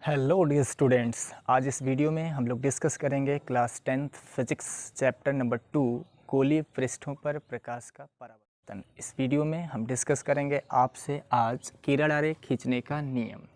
Hello dear students, आज इस video में हम लोग डिस्कस करेंगे class 10th physics chapter number 2 गोलीय पृष्ठों पर प्रकाश का परावर्तन। इस वीडियो में हम डिस्कस करेंगे आपसे आज किरण आरेख खींचने का नियम।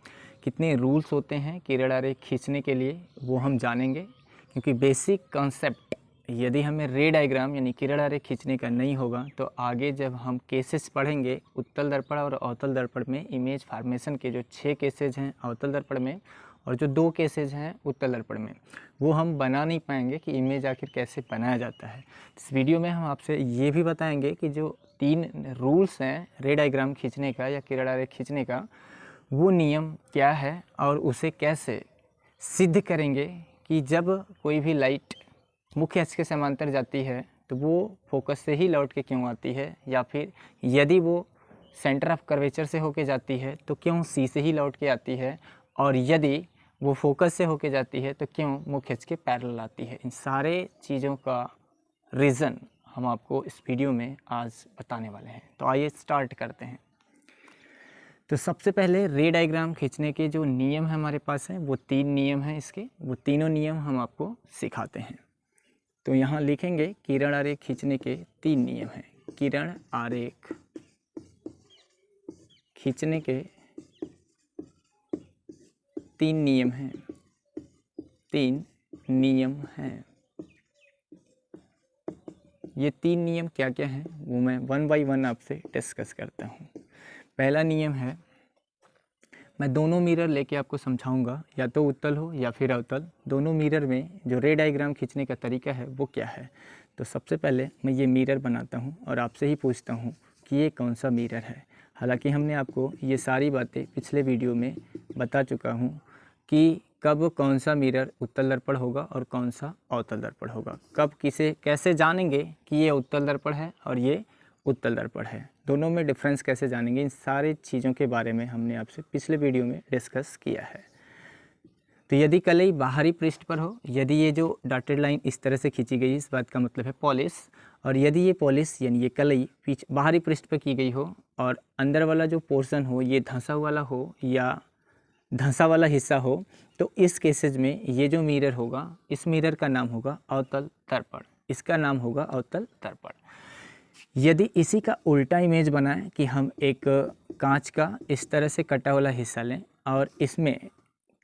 कितने रूल्स होते हैं किरण आरेख खींचने के लिए वो हम जानेंगे, क्योंकि बेसिक कॉन्सेप्ट यदि हमें रे डायग्राम यानी किरण आरेख खींचने का नहीं होगा तो आगे जब हम केसेस पढ़ेंगे उत्तल दर्पण और अवतल दर्पण में इमेज फार्मेशन के जो 6 केसेज हैं अवतल दर्पण में और जो 2 केसेज हैं उत्तल दर्पण में, वो हम बना नहीं पाएंगे कि इमेज आखिर कैसे बनाया जाता है। इस वीडियो में हम आपसे ये भी बताएंगे कि जो 3 रूल्स हैं रे डायग्राम खींचने का या किरण आरेख खींचने का, वो नियम क्या है और उसे कैसे सिद्ध करेंगे कि जब कोई भी लाइट मुख्य अक्ष के समांतर जाती है तो वो फोकस से ही लौट के क्यों आती है, या फिर यदि वो सेंटर ऑफ कर्वेचर से होके जाती है तो क्यों सी से ही लौट के आती है, और यदि वो फोकस से होके जाती है तो क्यों मुख्य अक्ष के पैरेलल आती है। इन सारे चीज़ों का रीज़न हम आपको इस वीडियो में आज बताने वाले हैं। तो आइए स्टार्ट करते हैं। तो सबसे पहले रे डायग्राम खींचने के जो नियम है हमारे पास हैं वो 3 नियम हैं इसके, वो तीनों नियम हम आपको सिखाते हैं। तो यहाँ लिखेंगे किरण आरेख खींचने के 3 नियम हैं। किरण आरेख खींचने के 3 नियम हैं, 3 नियम हैं। ये 3 नियम क्या क्या हैं वो मैं 1 बाय 1 आपसे डिस्कस करता हूँ। पहला नियम है, मैं दोनों मिरर लेके आपको समझाऊंगा, या तो उत्तल हो या फिर अवतल, दोनों मिरर में जो रे डायग्राम खींचने का तरीका है वो क्या है। तो सबसे पहले मैं ये मिरर बनाता हूँ और आपसे ही पूछता हूँ कि ये कौन सा मिरर है। हालांकि हमने आपको ये सारी बातें पिछले वीडियो में बता चुका हूँ कि कब कौन सा मिरर उत्तल दर्पण होगा और कौन सा अवतल दर्पण होगा, कब किसे कैसे जानेंगे कि ये उत्तल दर्पण है और ये उत्तल दर्पण है, दोनों में डिफरेंस कैसे जानेंगे, इन सारी चीज़ों के बारे में हमने आपसे पिछले वीडियो में डिस्कस किया है। तो यदि कलई बाहरी पृष्ठ पर हो, यदि ये जो डॉटेड लाइन इस तरह से खींची गई, इस बात का मतलब है पॉलिश, और यदि ये पॉलिश यानी ये कलई बाहरी पृष्ठ पर की गई हो और अंदर वाला जो पोर्शन हो ये धंसा वाला हो या धंसा वाला हिस्सा हो, तो इस केसेज में ये जो मिरर होगा इस मिरर का नाम होगा अवतल दर्पण, इसका नाम होगा अवतल दर्पण। यदि इसी का उल्टा इमेज बनाएं कि हम एक कांच का इस तरह से कटा वाला हिस्सा लें और इसमें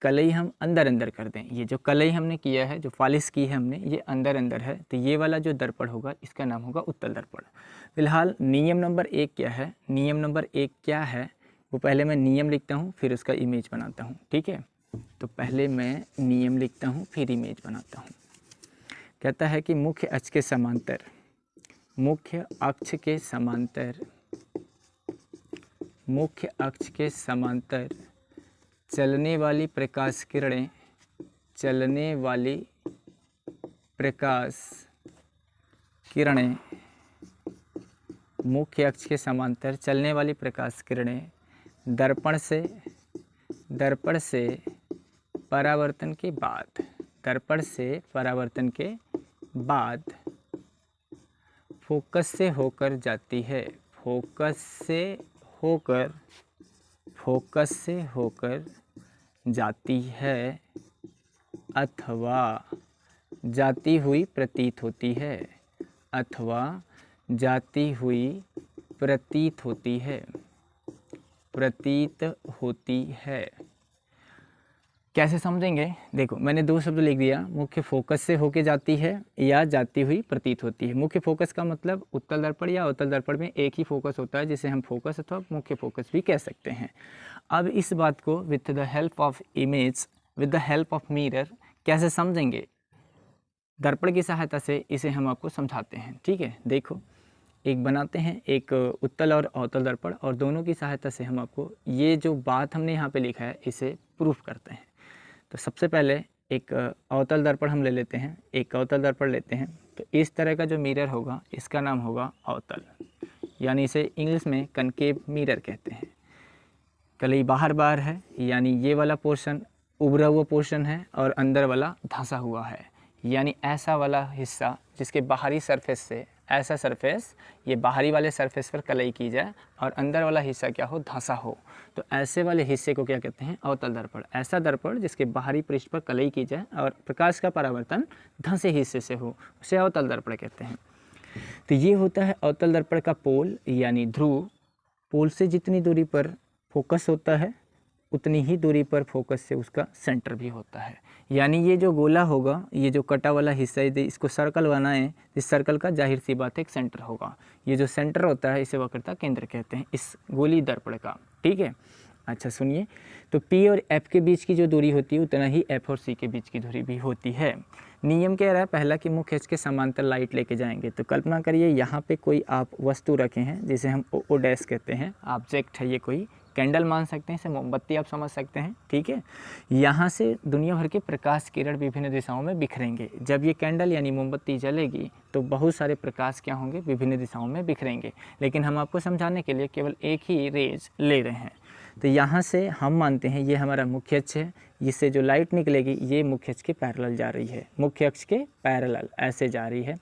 कलई हम अंदर अंदर कर दें, ये जो कलई हमने किया है, जो पॉलिश की है हमने, ये अंदर अंदर है, तो ये वाला जो दर्पण होगा इसका नाम होगा उत्तल दर्पण। फिलहाल नियम नंबर 1 क्या है, नियम नंबर 1 क्या है वो पहले मैं नियम लिखता हूँ फिर उसका इमेज बनाता हूँ, ठीक है। तो पहले मैं नियम लिखता हूँ फिर इमेज बनाता हूँ। कहता है कि मुख्य अक्ष के समांतर, मुख्य अक्ष के समांतर, मुख्य अक्ष के समांतर चलने वाली प्रकाश किरणें, चलने वाली प्रकाश किरणें, मुख्य अक्ष के समांतर चलने वाली प्रकाश किरणें दर्पण से परावर्तन के बाद, दर्पण से परावर्तन के बाद फोकस से होकर जाती है, फोकस से होकर जाती है अथवा जाती हुई प्रतीत होती है, अथवा जाती हुई प्रतीत होती है, प्रतीत होती है। कैसे समझेंगे, देखो मैंने 2 शब्द लिख दिया, मुख्य फोकस से होके जाती है या जाती हुई प्रतीत होती है। मुख्य फोकस का मतलब उत्तल दर्पण या अवतल दर्पण में एक ही फोकस होता है जिसे हम फोकस अथवा मुख्य फोकस भी कह सकते हैं। अब इस बात को with the help of image, with the help of mirror कैसे समझेंगे, दर्पण की सहायता से इसे हम आपको समझाते हैं, ठीक है। देखो एक बनाते हैं एक उत्तल और अवतल दर्पण और दोनों की सहायता से हम आपको ये जो बात हमने यहाँ पे लिखा है इसे प्रूफ करते हैं। तो सबसे पहले एक अवतल दर्पण हम ले लेते हैं, एक अवतल दर्पण लेते हैं। तो इस तरह का जो मिरर होगा इसका नाम होगा अवतल, यानी इसे इंग्लिश में कनकेव मिरर कहते हैं। कलई बाहर बाहर है, यानी ये वाला पोर्शन उभरा हुआ पोर्शन है और अंदर वाला धंसा हुआ है, यानी ऐसा वाला हिस्सा जिसके बाहरी सरफेस से ऐसा सरफेस ये बाहरी वाले सरफेस पर कलई की जाए और अंदर वाला हिस्सा क्या हो, धंसा हो, तो ऐसे वाले हिस्से को क्या कहते हैं, अवतल दर्पण। ऐसा दर्पण जिसके बाहरी पृष्ठ पर कलई की जाए और प्रकाश का परावर्तन धंसे हिस्से से हो, उसे अवतल दर्पण कहते हैं। तो ये होता है अवतल दर्पण का पोल यानी ध्रुव। पोल से जितनी दूरी पर फोकस होता है उतनी ही दूरी पर फोकस से उसका सेंटर भी होता है। यानी ये जो गोला होगा, ये जो कटा वाला हिस्सा है, इसको सर्कल बनाएं, इस सर्कल का जाहिर सी बात है एक सेंटर होगा। ये जो सेंटर होता है इसे वक्रता केंद्र कहते हैं इस गोली दर्पण का, ठीक है। अच्छा सुनिए, तो P और F के बीच की जो दूरी होती है उतना ही F और C के बीच की दूरी भी होती है। नियम कह रहा है पहला कि मुख्य अक्ष के समांतर लाइट लेके जाएंगे। तो कल्पना करिए यहाँ पे कोई आप वस्तु रखे हैं जिसे हम ओ डैश कहते हैं, ऑब्जेक्ट है ये, कोई कैंडल मान सकते हैं, इसे मोमबत्ती आप समझ सकते हैं, ठीक है। यहाँ से दुनिया भर के प्रकाश किरण विभिन्न दिशाओं में बिखरेंगे। जब ये कैंडल यानी मोमबत्ती जलेगी तो बहुत सारे प्रकाश क्या होंगे, विभिन्न दिशाओं में बिखरेंगे, लेकिन हम आपको समझाने के लिए केवल एक ही रेज ले रहे हैं। तो यहाँ से हम मानते हैं ये हमारा मुख्य अक्ष है, इससे जो लाइट निकलेगी ये मुख्य अक्ष के पैरेलल जा रही है, मुख्य अक्ष के पैरेलल ऐसे जा रही है।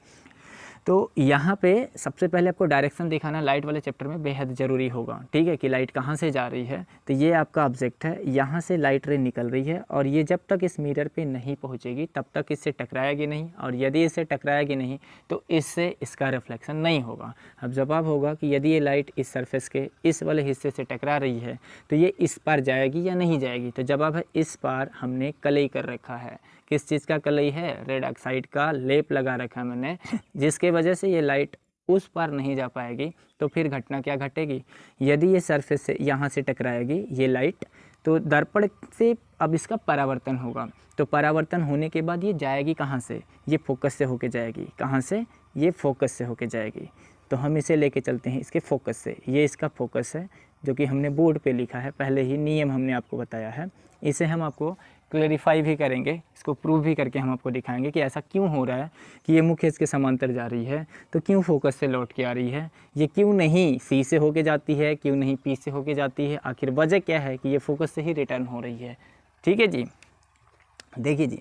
तो यहाँ पे सबसे पहले आपको डायरेक्शन दिखाना लाइट वाले चैप्टर में बेहद ज़रूरी होगा, ठीक है, कि लाइट कहाँ से जा रही है। तो ये आपका ऑब्जेक्ट है, यहाँ से लाइट रे निकल रही है और ये जब तक इस मिरर पे नहीं पहुँचेगी तब तक इससे टकराएगी नहीं, और यदि इससे टकराएगी नहीं तो इससे इसका रिफ्लेक्शन नहीं होगा। अब जवाब होगा कि यदि ये लाइट इस सरफेस के इस वाले हिस्से से टकरा रही है तो ये इस पार जाएगी या नहीं जाएगी। तो जवाब है इस पार हमने कलई कर रखा है। किस चीज़ का कलई है, रेड ऑक्साइड का लेप लगा रखा है मैंने, जिसके वजह से ये लाइट उस पार नहीं जा पाएगी। तो फिर घटना क्या घटेगी, यदि ये सरफेस से यहाँ से टकराएगी ये लाइट, तो दर्पण से अब इसका परावर्तन होगा। तो परावर्तन होने के बाद ये जाएगी कहाँ से, ये फोकस से होके जाएगी। कहाँ से, ये फोकस से होके जाएगी। तो हम इसे लेके चलते हैं इसके फोकस से। ये इसका फोकस है जो कि हमने बोर्ड पे लिखा है, पहले ही नियम हमने आपको बताया है। इसे हम आपको क्लैरिफाई भी करेंगे, इसको प्रूव भी करके हम आपको दिखाएंगे कि ऐसा क्यों हो रहा है कि ये मुख्य अक्ष के समांतर जा रही है तो क्यों फोकस से लौट के आ रही है, ये क्यों नहीं सी से होके जाती है, क्यों नहीं पी से होके जाती है, आखिर वजह क्या है कि ये फोकस से ही रिटर्न हो रही है। ठीक है जी, देखिए जी,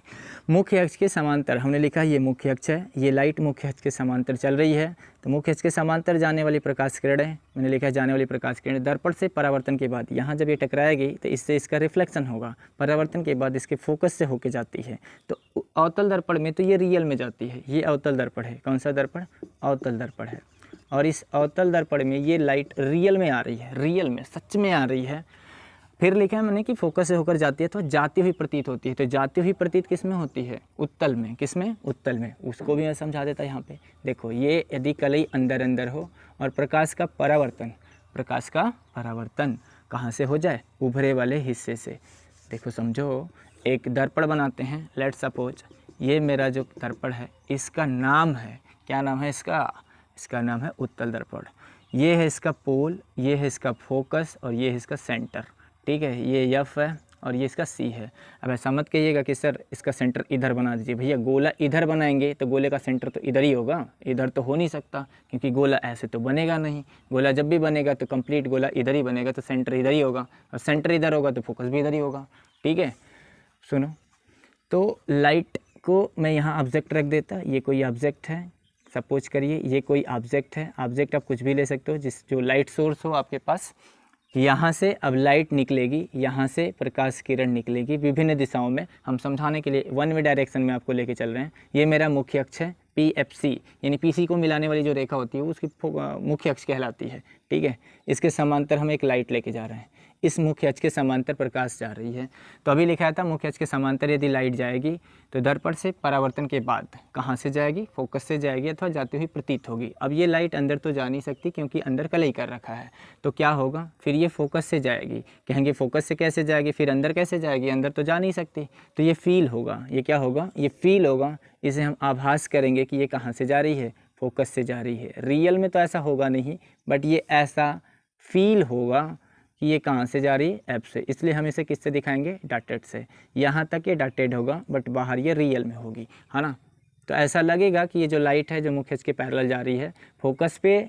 मुख्य अक्ष के समांतर हमने लिखा ये मुख्य अक्ष है, ये लाइट मुख्य अक्ष के समांतर चल रही है। तो मुख्य अक्ष के समांतर जाने वाली प्रकाश किरणें, मैंने लिखा है जाने वाली प्रकाश किरणें दर्पण से परावर्तन के बाद यहाँ जब ये टकराएगी तो इससे इसका रिफ्लेक्शन होगा, परावर्तन के बाद इसके फोकस से होके जाती है। तो अवतल दर्पण में तो ये रियल में जाती है, ये अवतल दर्पण है। कौन सा दर्पण, अवतल दर्पण है। और इस अवतल दर्पण में ये लाइट रियल में आ रही है, रियल में सच में आ रही है। फिर लिखा है मैंने कि फोकस से होकर जाती है तो जाती हुई प्रतीत होती है। तो जाती हुई प्रतीत किस में होती है, उत्तल में। किस में, उत्तल में। उसको भी मैं समझा देता यहाँ पे। देखो ये यदि कलई अंदर अंदर हो और प्रकाश का परावर्तन, प्रकाश का परावर्तन कहाँ से हो जाए, उभरे वाले हिस्से से। देखो समझो, एक दर्पण बनाते हैं, लेट सपोज ये मेरा जो दर्पण है इसका नाम है, क्या नाम है इसका, इसका नाम है उत्तल दर्पण। ये है इसका पोल, ये है इसका फोकस और ये है इसका सेंटर। ठीक है, ये F है और ये इसका C है। अब ऐसा मत कहिएगा कि सर इसका सेंटर इधर बना दीजिए। भैया गोला इधर बनाएंगे तो गोले का सेंटर तो इधर ही होगा, इधर तो हो नहीं सकता, क्योंकि गोला ऐसे तो बनेगा नहीं। गोला जब भी बनेगा तो कंप्लीट गोला इधर ही बनेगा, तो सेंटर इधर ही होगा, और सेंटर इधर होगा तो फोकस भी इधर ही होगा। ठीक है, सुनो, तो लाइट को मैं यहाँ ऑब्जेक्ट रख देता, ये कोई ऑब्जेक्ट है, सपोज करिए ये कोई ऑब्जेक्ट है। ऑब्जेक्ट आप कुछ भी ले सकते हो, जिस जो लाइट सोर्स हो आपके पास। यहाँ से अब लाइट निकलेगी, यहाँ से प्रकाश किरण निकलेगी विभिन्न दिशाओं में। हम समझाने के लिए वन वे डायरेक्शन में आपको लेके चल रहे हैं। ये मेरा मुख्य अक्ष है PFC, यानी PC को मिलाने वाली जो रेखा होती है उसकी मुख्य अक्ष कहलाती है। ठीक है, इसके समांतर हम एक लाइट लेके जा रहे हैं, इस मुख्य अक्ष के समांतर प्रकाश जा रही है। तो अभी लिखा था मुख्य अक्ष के समांतर यदि लाइट जाएगी तो दर्पण से परावर्तन के बाद कहाँ से जाएगी, फोकस से जाएगी अथवा जाती हुई प्रतीत होगी। अब ये लाइट अंदर तो जा नहीं सकती क्योंकि अंदर कलई कर रखा है, तो क्या होगा, फिर ये फोकस से जाएगी। कहेंगे फोकस से कैसे जाएगी, फिर अंदर कैसे जाएगी, अंदर तो जा नहीं सकती। तो ये फील होगा, ये क्या होगा, ये फील होगा। इसे हम आभास करेंगे कि ये कहाँ से जा रही है, फोकस से जा रही है। रियल में तो ऐसा होगा नहीं, बट ये ऐसा फील होगा कि ये कहाँ से जा रही है, ऐप से। इसलिए हम इसे किससे दिखाएंगे, डॉटेड से। यहाँ तक ये डॉटेड होगा बट बाहर ये रियल में होगी, है ना। तो ऐसा लगेगा कि ये जो लाइट है जो मुख्य अक्ष के पैरेलल जा रही है, फोकस पे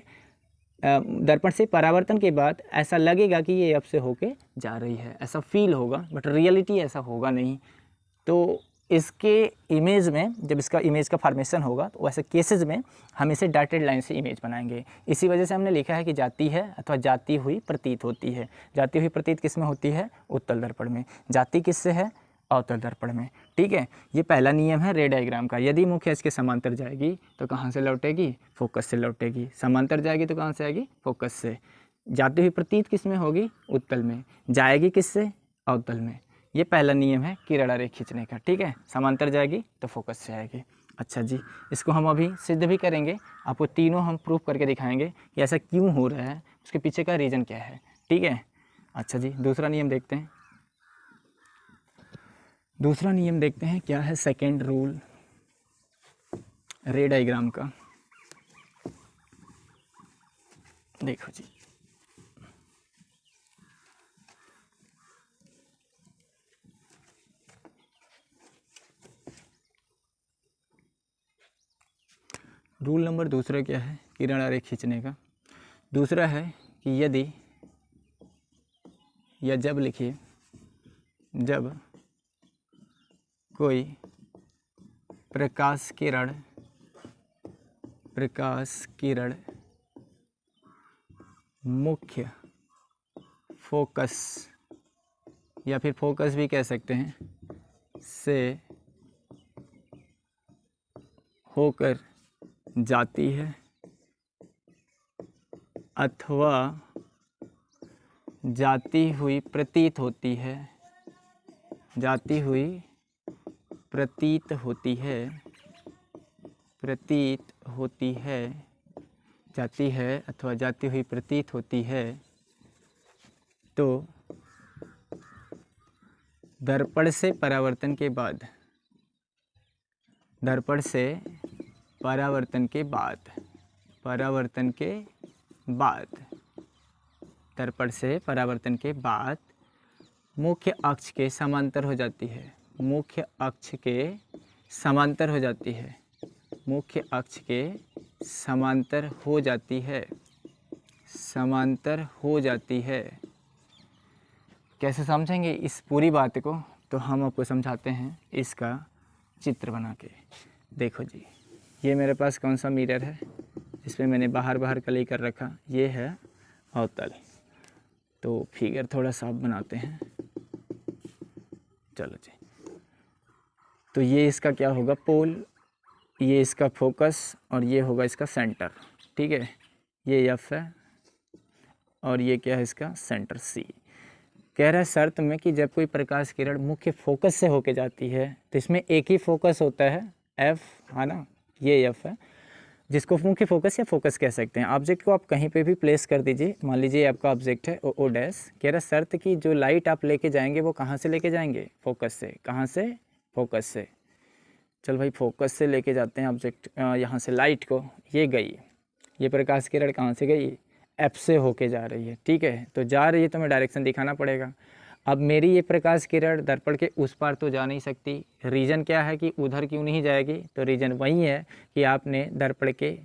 दर्पण से परावर्तन के बाद ऐसा लगेगा कि ये ऐप से होके जा रही है, ऐसा फील होगा, बट रियलिटी ऐसा होगा नहीं। तो इसके इमेज में जब इसका इमेज का फॉर्मेशन होगा तो वैसे केसेस में हम इसे डॉटेड लाइन से इमेज बनाएंगे। इसी वजह से हमने लिखा है कि जाती है अथवा जाती हुई प्रतीत होती है। जाती हुई प्रतीत किस में होती है? उत्तल दर्पण में। जाती किससे है? अवतल दर्पण में। ठीक है, ये पहला नियम है रे डायग्राम का। यदि मुख्य अक्ष के समांतर जाएगी तो कहाँ से लौटेगी? फोकस से लौटेगी। समांतर जाएगी तो कहाँ से आएगी? फोकस से। जाती हुई प्रतीत किस में होगी? उत्तल में। जाएगी किससे? अवतल में। ये पहला नियम है किरण रेखा खींचने का। ठीक है, समांतर जाएगी तो फोकस से आएगी। अच्छा जी, इसको हम अभी सिद्ध भी करेंगे। आपको तीनों हम प्रूफ करके दिखाएंगे कि ऐसा क्यों हो रहा है, उसके पीछे का रीज़न क्या है। ठीक है, अच्छा जी, दूसरा नियम देखते हैं। दूसरा नियम देखते हैं क्या है। सेकेंड रूल रे डायग्राम का। देखो जी, रूल नंबर दूसरा क्या है किरण रेखा खींचने का? दूसरा है कि यदि या जब लिखिए, जब कोई प्रकाश किरण मुख्य फोकस या फिर फोकस भी कह सकते हैं से होकर जाती है अथवा जाती हुई प्रतीत होती है, जाती हुई प्रतीत होती है, प्रतीत होती है, जाती है अथवा जाती हुई प्रतीत होती है, तो दर्पण से परावर्तन के बाद, दर्पण से परावर्तन के बाद, परावर्तन के बाद, दर्पण से परावर्तन के बाद मुख्य अक्ष के समांतर हो जाती है, मुख्य अक्ष के समांतर हो जाती है, मुख्य अक्ष के समांतर हो जाती है, समांतर हो जाती है। कैसे समझेंगे इस पूरी बात को? तो हम आपको समझाते हैं इसका चित्र बना के। देखो जी, ये मेरे पास कौन सा मिरर है जिसमें मैंने बाहर बाहर कली कर रखा, ये है अवतल। तो फिगर थोड़ा साफ बनाते हैं। चलो जी, तो ये इसका क्या होगा? पोल, ये इसका फोकस और ये होगा इसका सेंटर। ठीक है, ये एफ है और ये क्या है इसका सेंटर सी। कह रहा है शर्त में कि जब कोई प्रकाश किरण मुख्य फोकस से होके जाती है तो इसमें एक ही फोकस होता है एफ, है ना, ये एफ है, जिसको मुख्य फोकस या फोकस कह सकते हैं। ऑब्जेक्ट को आप कहीं पे भी प्लेस कर दीजिए, मान लीजिए आपका ऑब्जेक्ट है ओ डैश। कह रहा शर्त कि जो लाइट आप लेके जाएंगे वो कहाँ से लेके जाएंगे? फोकस से। कहाँ से? फोकस से। चल भाई, फोकस से लेके जाते हैं ऑब्जेक्ट, यहाँ से लाइट को, ये गई, ये प्रकाश किरण कहाँ से गई? एफ से होके जा रही है। ठीक है, तो जा रही है तो मैं डायरेक्शन दिखाना पड़ेगा। अब मेरी ये प्रकाश किरण दर्पण के उस पार तो जा नहीं सकती। रीज़न क्या है कि उधर क्यों नहीं जाएगी? तो रीज़न वही है कि आपने दर्पण के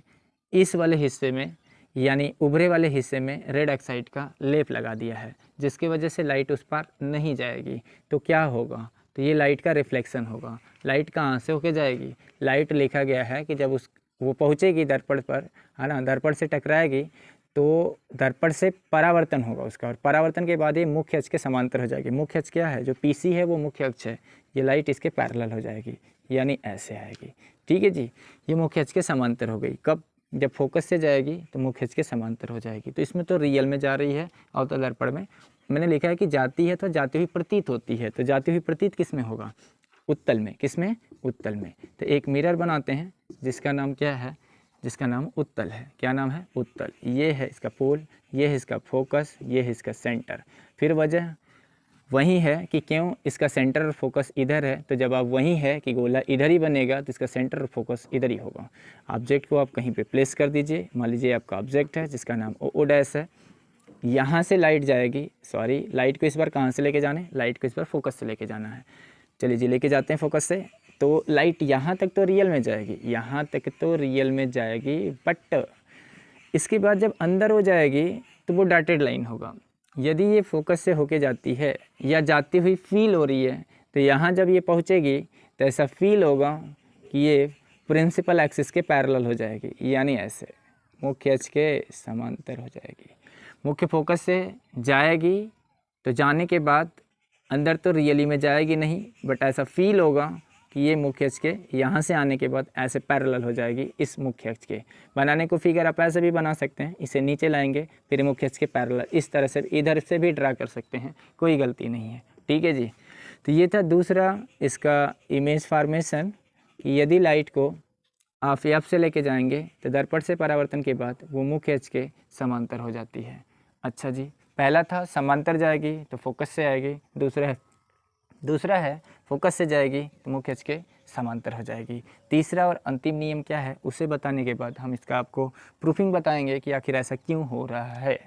इस वाले हिस्से में यानी उभरे वाले हिस्से में रेड ऑक्साइड का लेप लगा दिया है, जिसकी वजह से लाइट उस पार नहीं जाएगी। तो क्या होगा? तो ये लाइट का रिफ्लेक्शन होगा। लाइट कहाँ से होके जाएगी? लाइट लिखा गया है कि जब वो पहुँचेगी दर्पण पर, है ना, दर्पण से टकराएगी तो दर्पण से परावर्तन होगा उसका, और परावर्तन के बाद ये मुख्य अक्ष के समांतर हो जाएगी। मुख्य अक्ष क्या है? जो पीसी है वो मुख्य अक्ष है। ये लाइट इसके पैरेलल हो जाएगी, यानी ऐसे आएगी। ठीक है जी, ये मुख्य अक्ष के समांतर हो गई। कब? जब फोकस से जाएगी तो मुख्य अक्ष के समांतर हो जाएगी। तो इसमें तो रियल में जा रही है, अवतल दर्पण में मैंने लिखा है कि जाती है तो जाती हुई प्रतीत होती है। तो जाती हुई प्रतीत किस में होगा? उत्तल में। किस में? उत्तल में। तो एक मिरर बनाते हैं जिसका नाम क्या है? जिसका नाम उत्तल है। क्या नाम है? उत्तल। ये है इसका पोल, ये है इसका फोकस, ये है इसका सेंटर। फिर वजह वही है कि क्यों इसका सेंटर और फोकस इधर है। तो जब आप वही है कि गोला इधर ही बनेगा तो इसका सेंटर और फोकस इधर ही होगा। ऑब्जेक्ट को आप कहीं पे प्लेस कर दीजिए। मान लीजिए आपका ऑब्जेक्ट है जिसका नाम ओ डैश है। यहाँ से लाइट जाएगी, सॉरी, लाइट को इस बार कहाँ से लेके जाना है? लाइट को इस बार फोकस से लेके जाना है। चलिए जी, लेके जाते हैं फोकस से। तो लाइट यहाँ तक तो रियल में जाएगी, यहाँ तक तो रियल में जाएगी, बट इसके बाद जब अंदर हो जाएगी तो वो डॉटेड लाइन होगा। यदि ये फोकस से होके जाती है या जाती हुई फील हो रही है तो यहाँ जब ये पहुँचेगी तो ऐसा फील होगा कि ये प्रिंसिपल एक्सिस के पैरेलल हो जाएगी, यानी ऐसे मुख्य अक्ष के समांतर हो जाएगी। मुख्य फोकस से जाएगी तो जाने के बाद अंदर तो रियली में जाएगी नहीं, बट ऐसा फील होगा कि ये मुख्य अक्ष के यहाँ से आने के बाद ऐसे पैरेलल हो जाएगी इस मुख्य अक्ष के। बनाने को फिगर आप ऐसे भी बना सकते हैं, इसे नीचे लाएंगे फिर मुख्य अक्ष के पैरेलल, इस तरह से इधर से भी ड्रा कर सकते हैं, कोई गलती नहीं है। ठीक है जी। तो ये था दूसरा इसका इमेज फॉर्मेशन कि यदि लाइट को आप एफ से लेके जाएंगे तो दर्पण से परावर्तन के बाद वो मुख्य अक्ष के समांतर हो जाती है। अच्छा जी, पहला था समांतर जाएगी तो फोकस से आएगी, दूसरा है फोकस से जाएगी तो मुख्य अक्ष के समांतर हो जाएगी। तीसरा और अंतिम नियम क्या है उसे बताने के बाद हम इसका आपको प्रूफिंग बताएंगे कि आखिर ऐसा क्यों हो रहा है।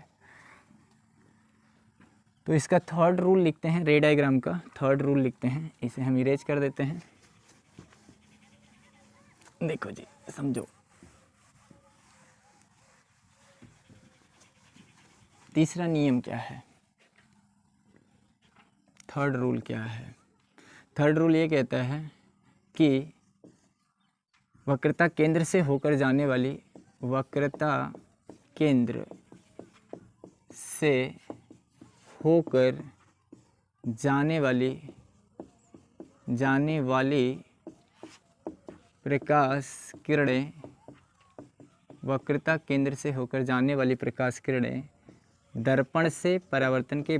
तो इसका थर्ड रूल लिखते हैं, रे डायग्राम का थर्ड रूल लिखते हैं, इसे हम इरेज कर देते हैं। देखो जी, समझो। तीसरा नियम क्या है, थर्ड रूल क्या है? थर्ड रूल ये कहता है कि वक्रता केंद्र से होकर जाने वाली, वक्रता केंद्र से होकर जाने वाली प्रकाश किरणें, वक्रता केंद्र से होकर जाने वाली प्रकाश किरणें दर्पण से परावर्तन के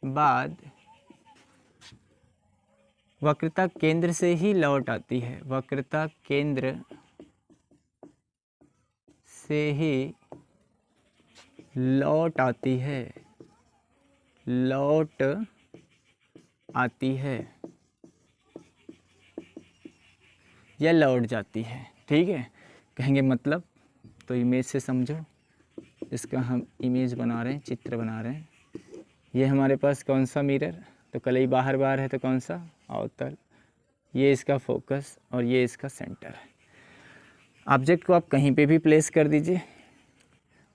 बाद वक्रता केंद्र से ही लौट आती है, वक्रता केंद्र से ही लौट आती है या लौट जाती है। ठीक है, कहेंगे मतलब, तो इमेज से समझो। इसका हम इमेज बना रहे हैं, चित्र बना रहे हैं। ये हमारे पास कौन सा मिरर, तो कलई बाहर है तो कौन सा, अवतल। ये इसका फोकस और ये इसका सेंटर है। ऑब्जेक्ट को आप कहीं पे भी प्लेस कर दीजिए,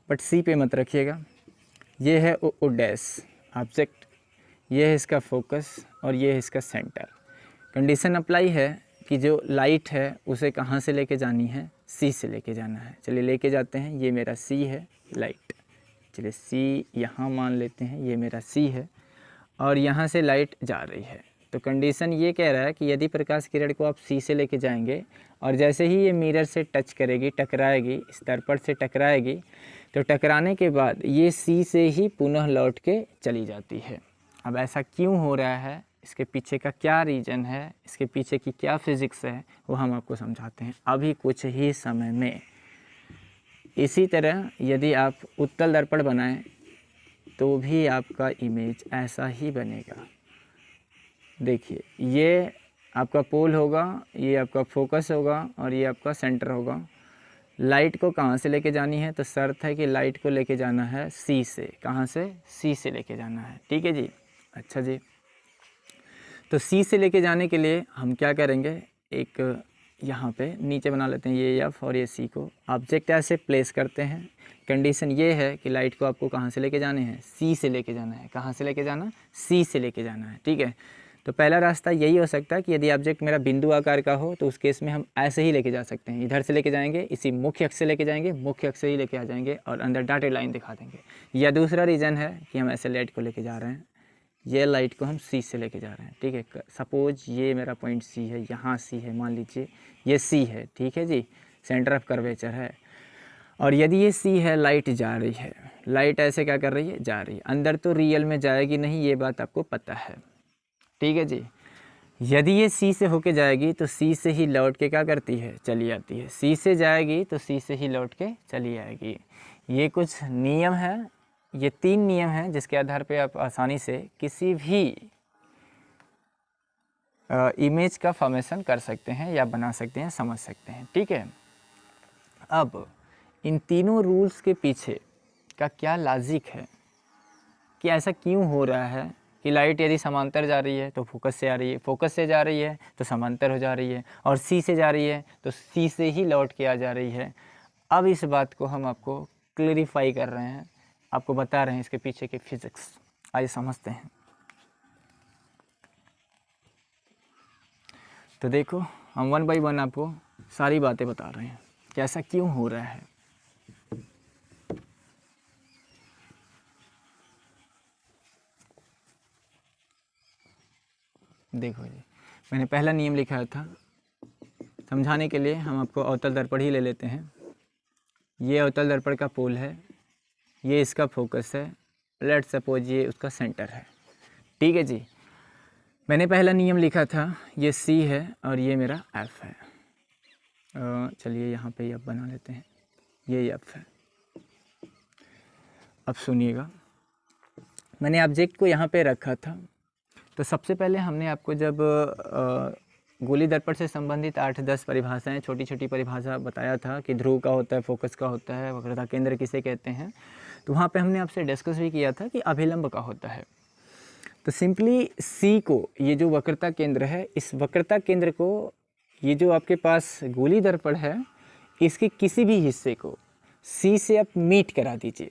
बट सी पे मत रखिएगा। ये है ओ डैश ऑब्जेक्ट, ये है इसका फोकस और ये है इसका सेंटर। कंडीशन अप्लाई है कि जो लाइट है उसे कहाँ से लेके जानी है, सी से लेके जाना है। चलिए लेके जाते हैं, ये मेरा सी है लाइट, चलिए सी यहाँ मान लेते हैं, ये मेरा सी है और यहाँ से लाइट जा रही है। तो कंडीशन ये कह रहा है कि यदि प्रकाश किरण को आप सी से लेके जाएंगे और जैसे ही ये मिरर से टच करेगी, टकराएगी, इस दर्पण से टकराएगी, तो टकराने के बाद ये सी से ही पुनः लौट के चली जाती है। अब ऐसा क्यों हो रहा है, इसके पीछे का क्या रीज़न है, इसके पीछे की क्या फिज़िक्स है, वो हम आपको समझाते हैं अभी कुछ ही समय में। इसी तरह यदि आप उत्तल दर्पण बनाएं तो भी आपका इमेज ऐसा ही बनेगा। देखिए, ये आपका पोल होगा, ये आपका फोकस होगा और ये आपका सेंटर होगा। लाइट को कहाँ से लेके जानी है, तो शर्त है कि लाइट को लेके जाना है सी से। कहाँ से, सी से लेके जाना है। ठीक है जी। अच्छा जी, तो सी से लेके जाने के लिए हम क्या करेंगे, एक यहाँ पे नीचे बना लेते हैं ये एफ और ये सी को। ऑब्जेक्ट ऐसे प्लेस करते हैं। कंडीशन ये है कि लाइट को आपको कहाँ से लेके जाने हैं, सी से लेके जाना है। कहाँ से लेके जाना, सी से लेके जाना है। ठीक है, तो पहला रास्ता यही हो सकता है कि यदि ऑब्जेक्ट मेरा बिंदु आकार का हो तो उस केस में हम ऐसे ही लेके जा सकते हैं। इधर से लेके जाएंगे, इसी मुख्य अक्ष से लेके जाएंगे, मुख्य अक्ष से ही लेके आ जाएंगे और अंदर डॉटेड लाइन दिखा देंगे। या दूसरा रीज़न है कि हम ऐसे लाइट को लेके जा रहे हैं, ये लाइट को हम सी से लेके जा रहे हैं। ठीक है, सपोज ये मेरा पॉइंट सी है, यहाँ सी है, मान लीजिए ये सी है। ठीक है जी, सेंटर ऑफ कर्वेचर है। और यदि ये सी है, लाइट जा रही है, लाइट ऐसे क्या कर रही है, जा रही है। अंदर तो रियल में जाएगी नहीं, ये बात आपको पता है। ठीक है जी। यदि ये सी से होके जाएगी तो सी से ही लौट के क्या करती है, चली आती है। सी से जाएगी तो सी से ही लौट के चली आएगी। ये कुछ नियम है, ये 3 नियम हैं जिसके आधार पे आप आसानी से किसी भी इमेज का फॉर्मेशन कर सकते हैं या बना सकते हैं, समझ सकते हैं। ठीक है, अब इन तीनों रूल्स के पीछे का क्या लॉजिक है कि ऐसा क्यों हो रहा है कि लाइट यदि समांतर जा रही है तो फोकस से आ रही है, फोकस से जा रही है तो समांतर हो जा रही है, और सी से जा रही है तो सी से ही लौट के आ जा रही है। अब इस बात को हम आपको क्लैरिफाई कर रहे हैं, आपको बता रहे हैं इसके पीछे की फिजिक्स। आइए समझते हैं। तो देखो हम 1 बाई 1 आपको सारी बातें बता रहे हैं कि ऐसा क्यों हो रहा है। देखो जी, मैंने पहला नियम लिखा था, समझाने के लिए हम आपको अवतल दर्पण ही ले लेते हैं। ये अवतल दर्पण का पोल है, ये इसका फोकस है, लेट सपोज ये उसका सेंटर है। ठीक है जी, मैंने पहला नियम लिखा था, ये C है और ये मेरा F है। चलिए यहाँ पे F बना लेते हैं, ये F है। अब सुनिएगा, मैंने ऑब्जेक्ट को यहाँ पे रखा था। तो सबसे पहले हमने आपको जब गोली दर्पण से संबंधित 8-10 परिभाषाएं, छोटी छोटी परिभाषा बताया था कि ध्रुव का होता है, फोकस का होता है, वक्रता केंद्र किसे कहते हैं। तो वहाँ पे हमने आपसे डिस्कस भी किया था कि अभिलंब का होता है। तो सिंपली C को, ये जो वक्रता केंद्र है, इस वक्रता केंद्र को, ये जो आपके पास गोली दर्पण है, इसके किसी भी हिस्से को C से आप मीट करा दीजिए।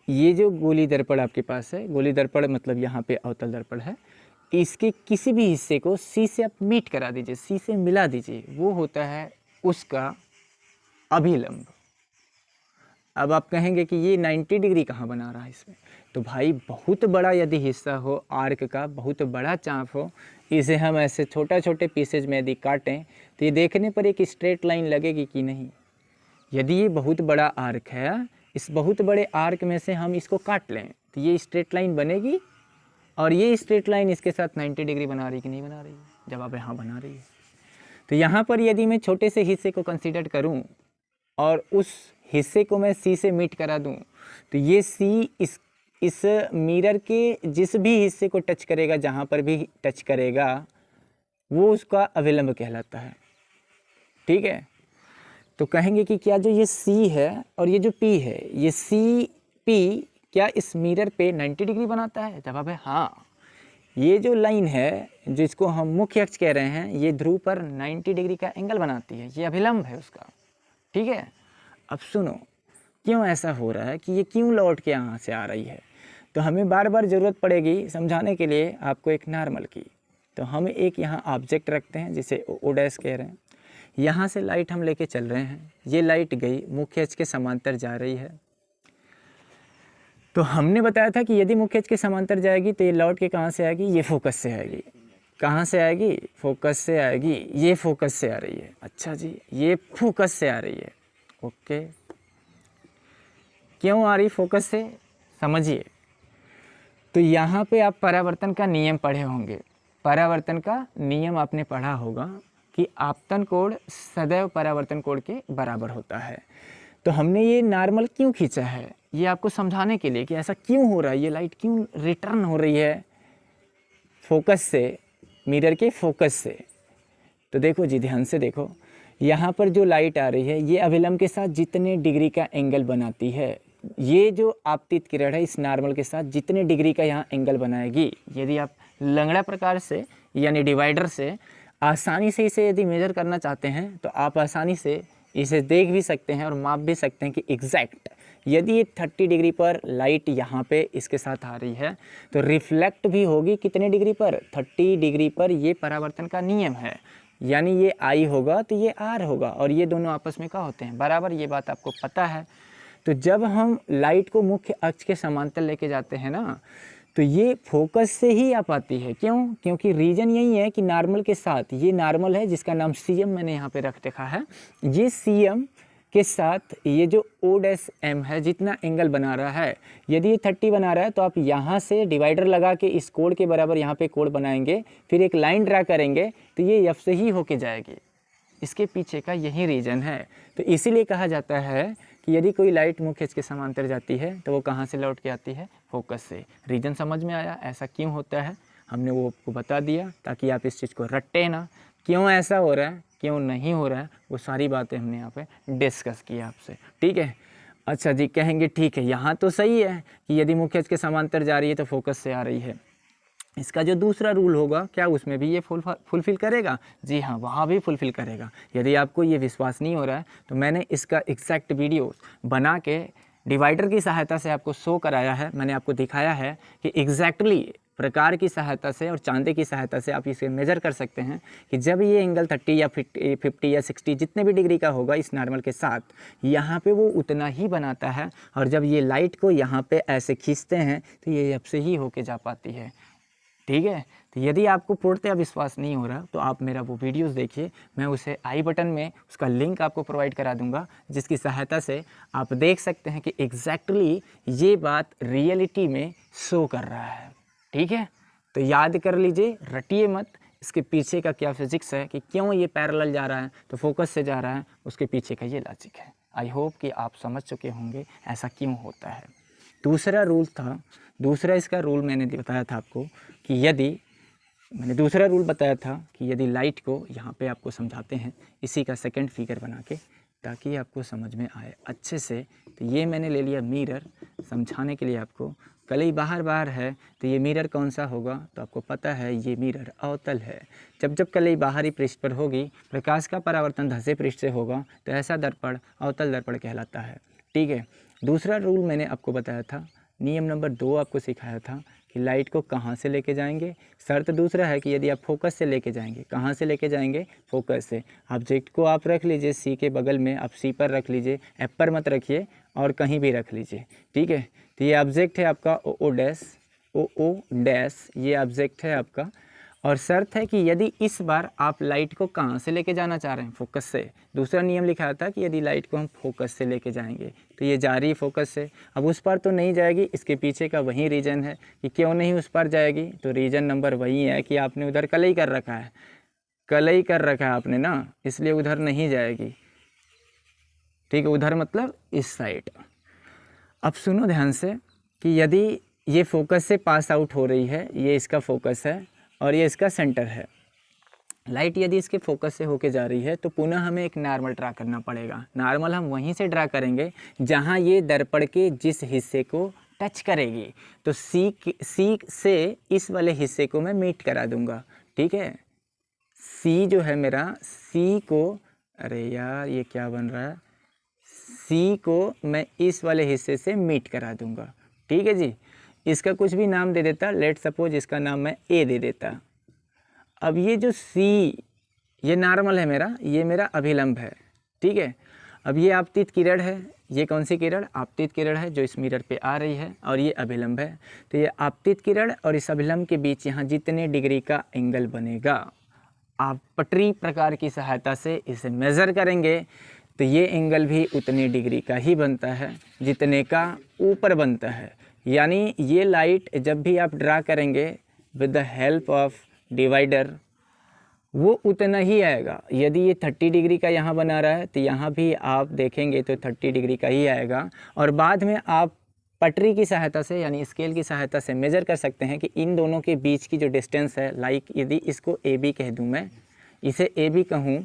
ये जो गोली दर्पण आपके पास है, गोली दर्पण मतलब यहाँ पे अवतल दर्पण है, इसके किसी भी हिस्से को C से आप मीट करा दीजिए, C से मिला दीजिए, वो होता है उसका अभिलंब। अब आप कहेंगे कि ये 90 डिग्री कहाँ बना रहा है इसमें। तो भाई बहुत बड़ा यदि हिस्सा हो आर्क का, बहुत बड़ा चाप हो, इसे हम ऐसे छोटा छोटे पीसेज में यदि काटें तो ये देखने पर एक स्ट्रेट लाइन लगेगी कि नहीं। यदि ये बहुत बड़ा आर्क है, इस बहुत बड़े आर्क में से हम इसको काट लें तो ये स्ट्रेट लाइन बनेगी, और ये स्ट्रेट लाइन इसके साथ 90 डिग्री बना रही कि नहीं बना रही है। जवाब है हाँ, बना रही है। तो यहाँ पर यदि मैं छोटे से हिस्से को कंसीडर करूँ और उस हिस्से को मैं C से मीट करा दूँ, तो ये C इस मिरर के जिस भी हिस्से को टच करेगा, जहाँ पर भी टच करेगा, वो उसका अभिलंब कहलाता है। ठीक है, तो कहेंगे कि क्या जो ये C है और ये जो P है, ये CP क्या इस मिरर पे 90 डिग्री बनाता है। जवाब है हाँ। ये जो लाइन है जिसको हम मुख्य अक्ष कह रहे हैं, ये ध्रुव पर 90 डिग्री का एंगल बनाती है, ये अभिलंब है उसका। ठीक है, अब सुनो क्यों ऐसा हो रहा है कि ये क्यों लौट के यहाँ से आ रही है। तो हमें बार बार ज़रूरत पड़ेगी समझाने के लिए आपको एक नॉर्मल की। तो हम एक यहाँ ऑब्जेक्ट रखते हैं जिसे O डैश कह रहे हैं। यहाँ से लाइट हम लेके चल रहे हैं, ये लाइट गई मुख्य अक्ष के समांतर जा रही है। तो हमने बताया था कि यदि मुख्य अक्ष के समांतर जाएगी तो ये लौट के कहाँ से आएगी, ये फोकस से आएगी। कहाँ से आएगी, फोकस से आएगी। ये फोकस से आ रही है, अच्छा जी, ये फोकस से आ रही है। ओके, क्यों आ रही फोकस से, समझिए। तो यहाँ पे आप परावर्तन का नियम पढ़े होंगे, परावर्तन का नियम आपने पढ़ा होगा कि आपतन कोण सदैव परावर्तन कोण के बराबर होता है। तो हमने ये नॉर्मल क्यों खींचा है, ये आपको समझाने के लिए कि ऐसा क्यों हो रहा है, ये लाइट क्यों रिटर्न हो रही है फोकस से, मिरर के फोकस से। तो देखो जी, ध्यान से देखो, यहाँ पर जो लाइट आ रही है ये अभिलंब के साथ जितने डिग्री का एंगल बनाती है, ये जो आपतित किरण है इस नॉर्मल के साथ जितने डिग्री का यहाँ एंगल बनाएगी, यदि आप लंगड़ा प्रकार से यानी डिवाइडर से आसानी से इसे यदि मेजर करना चाहते हैं तो आप आसानी से इसे देख भी सकते हैं और माप भी सकते हैं कि एग्जैक्ट यदि ये 30 डिग्री पर लाइट यहाँ पे इसके साथ आ रही है तो रिफ्लेक्ट भी होगी कितने डिग्री पर, 30 डिग्री पर। ये परावर्तन का नियम है, यानी ये I होगा तो ये R होगा, और ये दोनों आपस में क्या होते हैं, बराबर। ये बात आपको पता है। तो जब हम लाइट को मुख्य अक्ष के समांतर लेके जाते हैं ना, तो ये फोकस से ही आ पाती है। क्यों, क्योंकि रीजन यही है कि नॉर्मल के साथ, ये नॉर्मल है जिसका नाम CM मैंने यहाँ पे रख देखा है, ये CM के साथ ये जो O डैश M है जितना एंगल बना रहा है, यदि ये 30 बना रहा है तो आप यहाँ से डिवाइडर लगा के इस कोण के बराबर यहाँ पे कोण बनाएंगे, फिर एक लाइन ड्रा करेंगे तो ये F से ही होके जाएगी। इसके पीछे का यही रीज़न है। तो इसीलिए कहा जाता है कि यदि कोई लाइट मुख्य अक्ष के समांतर जाती है तो वो कहाँ से लौट के आती है, फोकस से। रीज़न समझ में आया, ऐसा क्यों होता है, हमने वो आपको बता दिया ताकि आप इस चीज़ को रट्टे ना। क्यों ऐसा हो रहा है, क्यों नहीं हो रहा है, वो सारी बातें हमने यहाँ पे डिस्कस की आपसे। ठीक है, अच्छा जी, कहेंगे ठीक है यहाँ तो सही है कि यदि मुख्य अक्ष के समांतर जा रही है तो फोकस से आ रही है। इसका जो दूसरा रूल होगा क्या उसमें भी ये फुलफिल करेगा? जी हाँ, वहाँ भी फुलफिल करेगा। यदि आपको ये विश्वास नहीं हो रहा है तो मैंने इसका एग्जैक्ट वीडियो बना के डिवाइडर की सहायता से आपको शो कराया है, मैंने आपको दिखाया है कि एग्जैक्टली प्रकार की सहायता से और चांदे की सहायता से आप इसे मेजर कर सकते हैं कि जब ये एंगल 30 या 50 या 60 जितने भी डिग्री का होगा इस नॉर्मल के साथ, यहाँ पे वो उतना ही बनाता है, और जब ये लाइट को यहाँ पे ऐसे खींचते हैं तो ये अब से ही होके जा पाती है। ठीक है, तो यदि आपको पूर्णतः विश्वास नहीं हो रहा तो आप मेरा वो वीडियोस देखिए, मैं उसे आई बटन में उसका लिंक आपको प्रोवाइड करा दूंगा, जिसकी सहायता से आप देख सकते हैं कि एग्जैक्टली ये बात रियलिटी में शो कर रहा है। ठीक है, तो याद कर लीजिए, रटिए मत, इसके पीछे का क्या फिजिक्स है कि क्यों ये पैरेलल जा रहा है तो फोकस से जा रहा है, उसके पीछे का ये लॉजिक है। आई होप कि आप समझ चुके होंगे ऐसा क्यों होता है। दूसरा रूल था, दूसरा इसका रूल मैंने बताया था आपको कि दूसरा रूल बताया था कि यदि लाइट को यहाँ पे आपको समझाते हैं इसी का सेकंड फिगर बना के, ताकि आपको समझ में आए अच्छे से। तो ये मैंने ले लिया मिरर समझाने के लिए आपको। कलई बाहर है तो ये मिरर कौन सा होगा, तो आपको पता है ये मिरर अवतल है। जब कलई बाहरी पृष्ठ पर होगी, प्रकाश का परावर्तन धसे पृष्ठ से होगा, तो ऐसा दर्पण अवतल दर्पण कहलाता है। ठीक है, दूसरा रूल मैंने आपको बताया था, नियम नंबर 2 आपको सिखाया था कि लाइट को कहाँ से लेके जाएंगे। शर्त दूसरा है कि यदि आप फोकस से लेके जाएंगे, कहाँ से लेके जाएंगे, फोकस से। ऑब्जेक्ट को आप रख लीजिए सी के बगल में, आप सी पर रख लीजिए, एफ पर मत रखिए और कहीं भी रख लीजिए। ठीक है, तो ये ऑब्जेक्ट है आपका ओ डैश, ये ऑब्जेक्ट है आपका। और शर्त है कि यदि इस बार आप लाइट को कहाँ से लेके जाना चाह रहे हैं, फोकस से। दूसरा नियम लिखा था कि यदि लाइट को हम फोकस से लेके जाएंगे तो ये जा रही है फोकस से। अब उस पर तो नहीं जाएगी, इसके पीछे का वही रीज़न है कि क्यों नहीं उस पर जाएगी। तो रीज़न नंबर वही है कि आपने उधर कलई कर रखा है, कलई कर रखा है आपने ना, इसलिए उधर नहीं जाएगी। ठीक है, उधर मतलब इस साइड। अब सुनो ध्यान से कि यदि ये फोकस से पास आउट हो रही है, ये इसका फोकस है और ये इसका सेंटर है। लाइट यदि इसके फोकस से होके जा रही है तो पुनः हमें एक नॉर्मल ड्रा करना पड़ेगा। नॉर्मल हम वहीं से ड्रा करेंगे जहां ये दर्पण के जिस हिस्से को टच करेगी। तो सी से इस वाले हिस्से को मैं मीट करा दूंगा। ठीक है, सी जो है मेरा, सी को, अरे यार ये क्या बन रहा है, सी को मैं इस वाले हिस्से से मीट करा दूंगा। ठीक है जी, इसका कुछ भी नाम दे देता, लेट सपोज इसका नाम मैं ए दे देता। अब ये जो सी, ये नॉर्मल है मेरा, ये मेरा अभिलंब है। ठीक है, अब ये आपतित किरण है, ये कौन सी किरण, आपतित किरण है जो इस मिरर पे आ रही है, और ये अभिलंब है। तो ये आपतित किरण और इस अभिलंब के बीच यहाँ जितने डिग्री का एंगल बनेगा, आप पटरी प्रकार की सहायता से इसे मेज़र करेंगे तो ये एंगल भी उतने डिग्री का ही बनता है जितने का ऊपर बनता है। यानी ये लाइट जब भी आप ड्रा करेंगे with the help of divider, वो उतना ही आएगा। यदि ये 30 डिग्री का यहाँ बना रहा है तो यहाँ भी आप देखेंगे तो 30 डिग्री का ही आएगा। और बाद में आप पटरी की सहायता से यानी स्केल की सहायता से मेज़र कर सकते हैं कि इन दोनों के बीच की जो डिस्टेंस है, लाइक यदि इसको ए बी कह दूँ, मैं इसे ए बी कहूँ,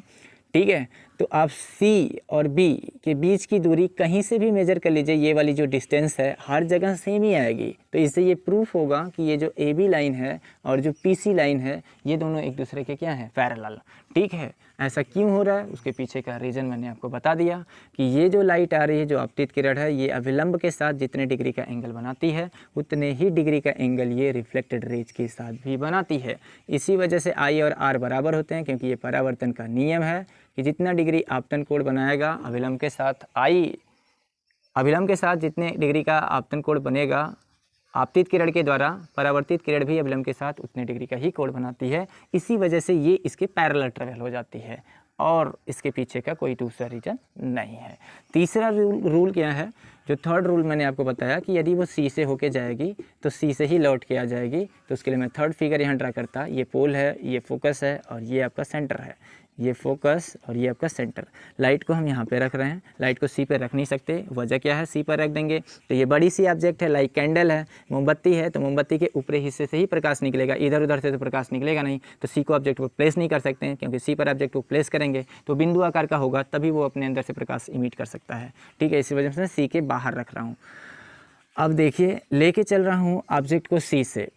ठीक है, तो आप सी और बी के बीच की दूरी कहीं से भी मेज़र कर लीजिए, ये वाली जो डिस्टेंस है हर जगह सेम ही आएगी। तो इससे ये प्रूफ होगा कि ये जो ए बी लाइन है और जो पी सी लाइन है, ये दोनों एक दूसरे के क्या हैं, पैरेलल। ठीक है, ऐसा क्यों हो रहा है उसके पीछे का रीज़न मैंने आपको बता दिया कि ये जो लाइट आ रही है, जो आपतित किरण है, ये अभिलंब के साथ जितने डिग्री का एंगल बनाती है उतने ही डिग्री का एंगल ये रिफ्लेक्टेड रेज के साथ भी बनाती है। इसी वजह से आई और आर बराबर होते हैं, क्योंकि ये परावर्तन का नियम है कि जितना डिग्री आपतन कोण बनाएगा अभिलंब के साथ, अभिलंब के साथ जितने डिग्री का आपतन कोण बनेगा आपतित किरण के द्वारा, परावर्तित किरण भी अभिलंब के साथ उतने डिग्री का ही कोण बनाती है। इसी वजह से ये इसके पैरेलल ट्रेवल हो जाती है और इसके पीछे का कोई दूसरा रीज़न नहीं है। तीसरा रूल क्या है, जो थर्ड रूल मैंने आपको बताया कि यदि वो सी से होके जाएगी तो सी से ही लौट के आ जाएगी। तो उसके लिए मैं थर्ड फिगर यहाँ ड्रा करता। ये पोल है, ये फोकस है और ये आपका सेंटर है। ये फोकस और ये आपका सेंटर। लाइट को हम यहाँ पे रख रहे हैं, लाइट को सी पे रख नहीं सकते, वजह क्या है, सी पर रख देंगे तो ये बड़ी सी ऑब्जेक्ट है, लाइक कैंडल है, मोमबत्ती है, तो मोमबत्ती के ऊपरी हिस्से से ही प्रकाश निकलेगा, इधर उधर से तो प्रकाश निकलेगा नहीं। तो सी को ऑब्जेक्ट को प्लेस नहीं कर सकते हैं, क्योंकि सी पर ऑब्जेक्ट को प्लेस करेंगे तो बिंदु आकार का होगा, तभी वो अपने अंदर से प्रकाश इमिट कर सकता है। ठीक है, इसी वजह से सी के बाहर रख रहा हूँ। अब देखिए, लेके चल रहा हूँ ऑब्जेक्ट को सी से।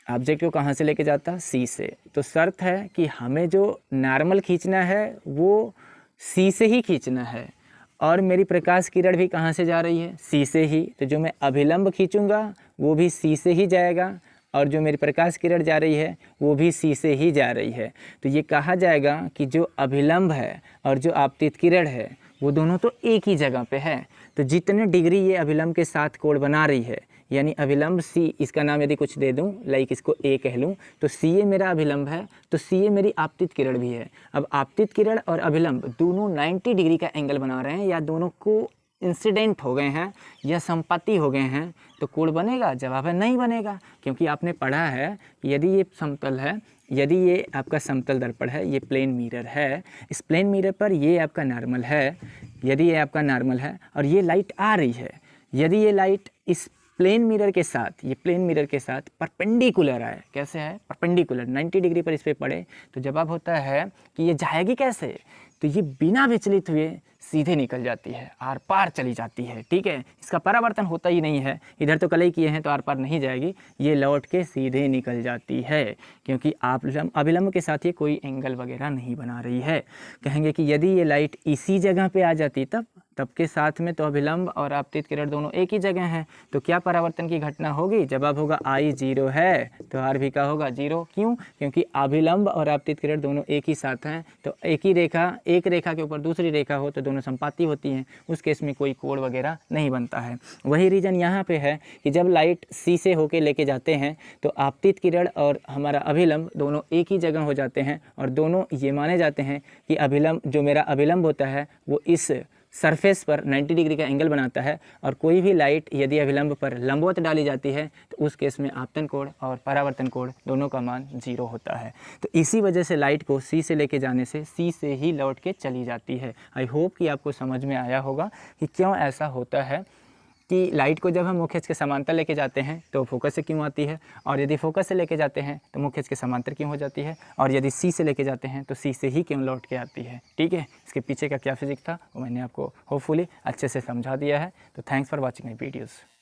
ऑब्जेक्ट को कहाँ से लेके जाता, सी से। तो शर्त है कि हमें जो नॉर्मल खींचना है वो सी से ही खींचना है, और मेरी प्रकाश किरण भी कहाँ से जा रही है, सी से ही। तो जो मैं अभिलंब खींचूंगा वो भी सी से ही जाएगा और जो मेरी प्रकाश किरण जा रही है वो भी सी से ही जा रही है। तो ये कहा जाएगा कि जो अभिलंब है और जो आपतित किरण है वो दोनों तो एक ही जगह पे है। तो जितने डिग्री ये अभिलंब के साथ कोण बना रही है, यानी अभिलंब सी, इसका नाम यदि कुछ दे दूं, लाइक इसको ए कह लूं, तो सी ए मेरा अभिलंब है, तो सी ए मेरी आपतित किरण भी है। अब आपतित किरण और अभिलंब दोनों 90 डिग्री का एंगल बना रहे हैं, या दोनों को इंसिडेंट हो गए हैं या संपत्ति हो गए हैं, तो कोण बनेगा? जवाब है नहीं बनेगा, क्योंकि आपने पढ़ा है कि यदि ये समतल है, यदि ये आपका समतल दर्पण है, ये प्लेन मिरर है, इस प्लेन मिरर पर ये आपका नॉर्मल है, यदि ये आपका नॉर्मल है और ये लाइट आ रही है, यदि ये लाइट इस प्लेन मिरर के साथ, ये प्लेन मिरर के साथ परपेंडिकुलर आए, कैसे है? परपेंडिकुलर 90 डिग्री पर इस पर पड़े, तो जवाब होता है कि ये जाएगी कैसे? तो ये बिना विचलित हुए सीधे निकल जाती है, आर पार चली जाती है। ठीक है, इसका परावर्तन होता ही नहीं है, इधर तो कलई किए हैं तो आर पार नहीं जाएगी, ये लौट के सीधे निकल जाती है, क्योंकि आप अभिलंब के साथ ये कोई एंगल वगैरह नहीं बना रही है। कहेंगे कि यदि ये लाइट इसी जगह पे आ जाती तब के साथ में तो अभिलंब और आपतित किरण दोनों एक ही जगह हैं, तो क्या परावर्तन की घटना होगी? जवाब होगा आई 0 है, तो आर भी का होगा 0। क्यों? क्योंकि अभिलंब और आपतित किरण दोनों एक ही साथ हैं, तो एक रेखा के ऊपर दूसरी रेखा हो तो दोनों संपाती होती हैं, उस केस में कोई कोण वगैरह नहीं बनता है। वही रीज़न यहाँ पे है कि जब लाइट सी से होके लेके जाते हैं तो आपतित किरण और हमारा अभिलंब दोनों एक ही जगह हो जाते हैं, और दोनों ये माने जाते हैं कि अभिलंब, जो मेरा अभिलंब होता है वो इस सरफेस पर 90 डिग्री का एंगल बनाता है, और कोई भी लाइट यदि अभिलंब पर लंबवत डाली जाती है तो उस केस में आपतन कोण और परावर्तन कोण दोनों का मान 0 होता है। तो इसी वजह से लाइट को सी से लेके जाने से सी से ही लौट के चली जाती है। आई होप कि आपको समझ में आया होगा कि क्यों ऐसा होता है कि लाइट को जब हम मुख्य अक्ष के समांतर लेके जाते हैं तो फोकस से क्यों आती है, और यदि फोकस से लेके जाते हैं तो मुख्य अक्ष के समांतर क्यों हो जाती है, और यदि सी से लेके जाते हैं तो सी से ही क्यों लौट के आती है। ठीक है, इसके पीछे का क्या फिजिक्स था वो मैंने आपको होपफुली अच्छे से समझा दिया है। तो thanks for watching my videos.